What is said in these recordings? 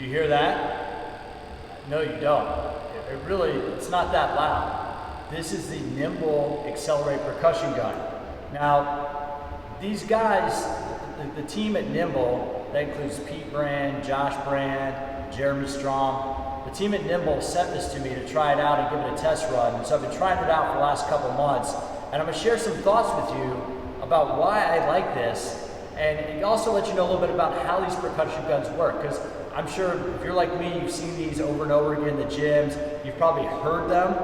Do you hear that? No, you don't. It's not that loud. This is the NIMBL XLR8 percussion gun. Now, these guys, the team at NIMBL, that includes Pete Brand, Josh Brand, Jeremy Strom, the team at NIMBL sent this to me to try it out and give it a test run. And so I've been trying it out for the last couple months, and I'm going to share some thoughts with you about why I like this, and also let you know a little bit about how these percussion guns work, because I'm sure if you're like me, you've seen these over and over again in the gyms, you've probably heard them,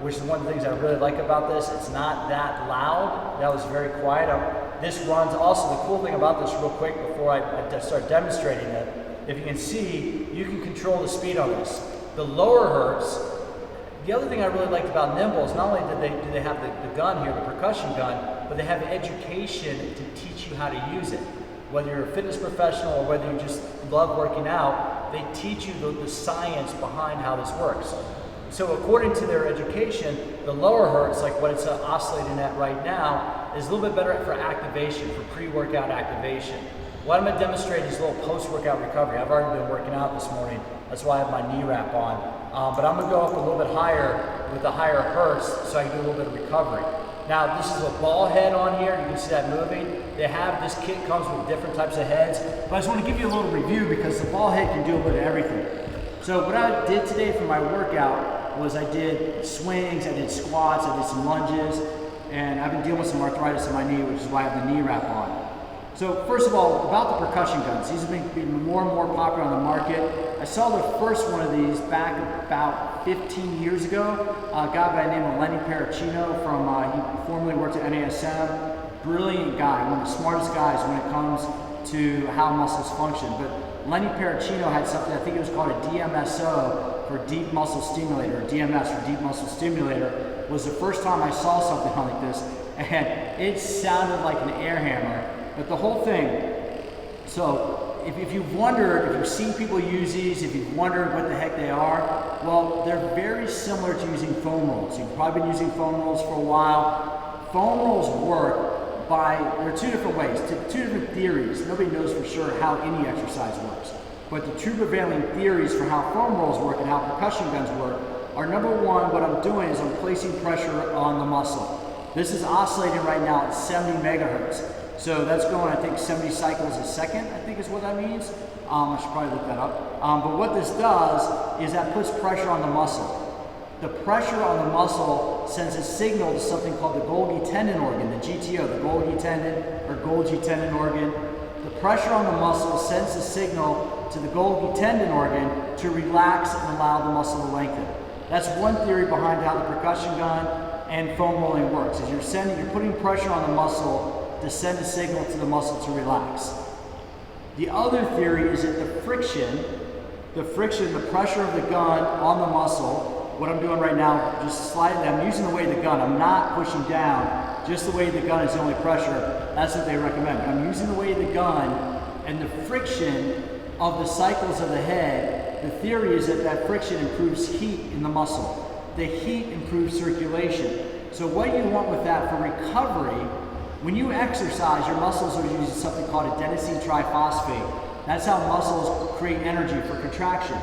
which is one of the things I really like about this. It's not that loud. That was very quiet. This runs also, the cool thing about this real quick before I start demonstrating it, if you can see, you can control the speed on this. The lower hertz, the other thing I really liked about NIMBL is not only do they have the gun here, the percussion gun, but they have education to teach you how to use it. Whether you're a fitness professional or whether you just love working out, they teach you the science behind how this works. So according to their education, the lower hertz, like what it's oscillating at right now, is a little bit better for activation, for pre-workout activation. What I'm going to demonstrate is a little post-workout recovery. I've already been working out this morning. That's why I have my knee wrap on. But I'm going to go up a little bit higher with the higher hertz so I can do a little bit of recovery. Now, this is a ball head on here. You can see that moving. They have, this kit comes with different types of heads. But I just want to give you a little review because the ball head can do a bit of everything. So what I did today for my workout was I did swings, I did squats, I did some lunges, and I've been dealing with some arthritis in my knee, which is why I have the knee wrap on. So first of all, about the percussion guns, these have been more and more popular on the market. I saw the first one of these back about 15 years ago. A guy by the name of Lenny Percussion from, he formerly worked at NASM. Brilliant guy, one of the smartest guys when it comes to how muscles function. But Lenny Percussion had something, I think it was called a DMSO for deep muscle stimulator, or DMS for deep muscle stimulator, was the first time I saw something like this, and it sounded like an air hammer. But the whole thing, so if you've wondered, if you've seen people use these, if you've wondered what the heck they are, well, they're very similar to using foam rolls. You've probably been using foam rolls for a while. Foam rolls work by, there are two different ways, two different theories. Nobody knows for sure how any exercise works. But the true prevailing theories for how foam rolls work and how percussion guns work are, number one, what I'm doing is I'm placing pressure on the muscle. This is oscillating right now at 70 megahertz. So that's going, I think, 70 cycles a second, I think is what that means. I should probably look that up. But what this does is that puts pressure on the muscle. The pressure on the muscle sends a signal to something called the Golgi tendon organ, the GTO, the Golgi tendon or Golgi tendon organ. The pressure on the muscle sends a signal to the Golgi tendon organ to relax and allow the muscle to lengthen. That's one theory behind how the percussion gun and foam rolling works. Is you're putting pressure on the muscle to send a signal to the muscle to relax. The other theory is that the friction, the pressure of the gun on the muscle, what I'm doing right now, just slightly, I'm using the weight of the gun, I'm not pushing down, just the weight of the gun is the only pressure, that's what they recommend. I'm using the weight of the gun, and the friction of the cycles of the head, the theory is that friction improves heat in the muscle. The heat improves circulation. So what you want with that for recovery, when you exercise, your muscles are using something called adenosine triphosphate. That's how muscles create energy for contraction.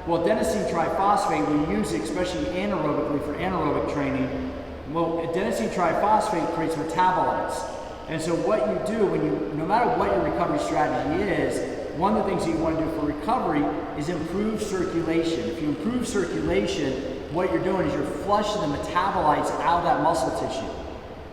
Well, adenosine triphosphate, we use it especially anaerobically for anaerobic training. Well, adenosine triphosphate creates metabolites. And so what you do no matter what your recovery strategy is, one of the things that you want to do for recovery is improve circulation. If you improve circulation, what you're doing is you're flushing the metabolites out of that muscle tissue.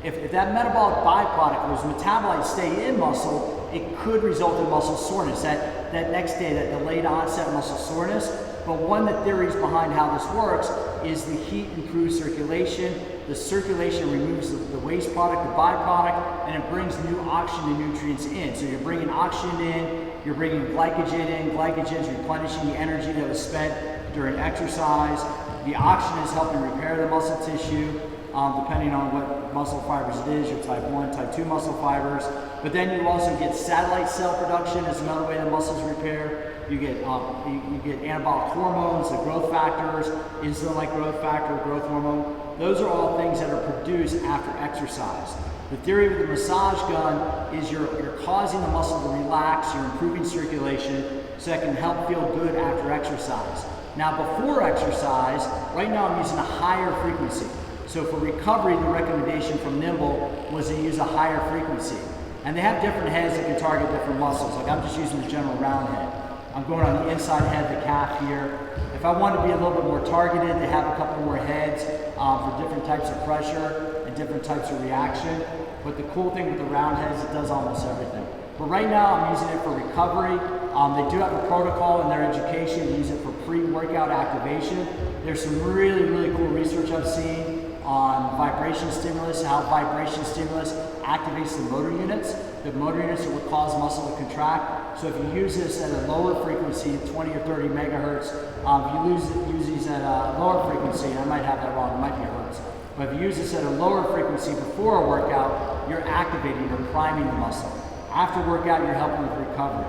If that metabolic byproduct, those metabolites stay in muscle, it could result in muscle soreness, that next day, that delayed onset muscle soreness. But one of the theories behind how this works is the heat improves circulation, the circulation removes the waste product, the byproduct, and it brings new oxygen and nutrients in. So you're bringing oxygen in, you're bringing glycogen in, glycogen is replenishing the energy that was spent during exercise. The oxygen is helping repair the muscle tissue. Depending on what muscle fibers it is, your type 1, type 2 muscle fibers. But then you also get satellite cell production is another way that muscles repair. You get anabolic hormones, the growth factors, insulin-like growth factor, growth hormone. Those are all things that are produced after exercise. The theory of the massage gun is you're causing the muscle to relax, you're improving circulation, so that can help feel good after exercise. Now before exercise, right now I'm using a higher frequency. So for recovery, the recommendation from NIMBL was to use a higher frequency. And they have different heads that can target different muscles. Like I'm just using the general round head. I'm going on the inside head, the calf here. If I want to be a little bit more targeted, they have a couple more heads for different types of pressure and different types of reaction. But the cool thing with the round heads, it does almost everything. But right now I'm using it for recovery. They do have a protocol in their education to use it for pre-workout activation. There's some really, really cool research I've seen on vibration stimulus, how vibration stimulus activates the motor units. The motor units are what cause muscle to contract. So if you use this at a lower frequency, 20 or 30 megahertz, if you use these at a lower frequency, and I might have that wrong, it might be hertz, but if you use this at a lower frequency before a workout, you're activating, you're priming the muscle. After workout, you're helping with recovery.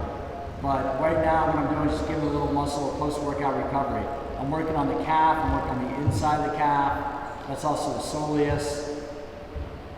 But right now, what I'm doing is just giving a little muscle post-workout recovery. I'm working on the calf, I'm working on the inside of the calf. That's also the soleus.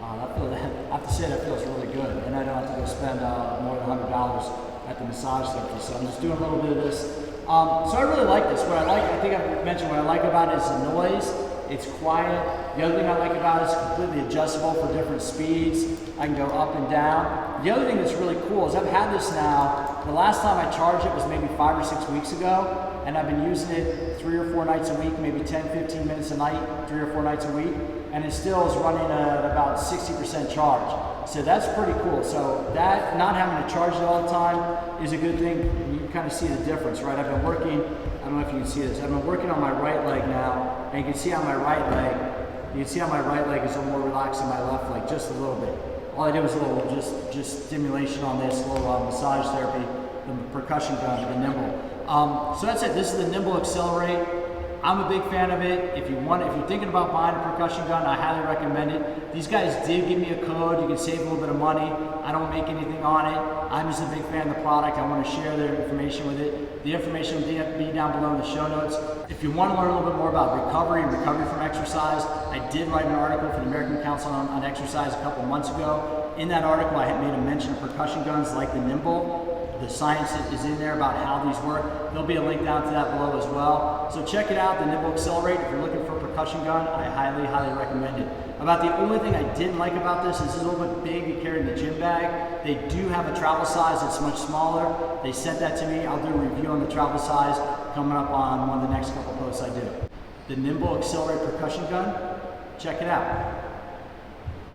I have to say that feels really good, and I don't have to go spend more than $100 at the massage therapy. So I'm just doing a little bit of this. So I really like this. What I like, I think I mentioned what I like about it is the noise. It's quiet. The other thing I like about it is completely adjustable for different speeds. I can go up and down. The other thing that's really cool is I've had this now. The last time I charged it was maybe 5 or 6 weeks ago, and I've been using it 3 or 4 nights a week, maybe 10, 15 minutes a night, 3 or 4 nights a week, and it still is running at about 60% charge. So that's pretty cool. So that, not having to charge it all the time is a good thing. You can kind of see the difference, right? I've been working, I don't know if you can see this, I've been working on my right leg now, and you can see on my right leg, you can see how my right leg is a little more relaxed than my left leg, just a little bit. All I did was a little just stimulation on this, a little massage therapy, the percussion gun, the NIMBL. So that's it. This is the NIMBL Accelerate. I'm a big fan of it. If you're thinking about buying a percussion gun, I highly recommend it. These guys did give me a code. You can save a little bit of money. I don't make anything on it. I'm just a big fan of the product. I want to share their information with it. The information will be down below in the show notes. If you want to learn a little bit more about recovery and recovery from exercise, I did write an article for the American Council on Exercise a couple months ago. In that article, I had made a mention of percussion guns like the NIMBL. The science is in there about how these work. There'll be a link down to that below as well. So check it out, the NIMBL Accelerate. If you're looking for a percussion gun, I highly, highly recommend it. About the only thing I didn't like about this is it's a little bit big to carry in the gym bag. They do have a travel size that's much smaller. They sent that to me. I'll do a review on the travel size coming up on one of the next couple posts I do. The NIMBL Accelerate percussion gun, check it out.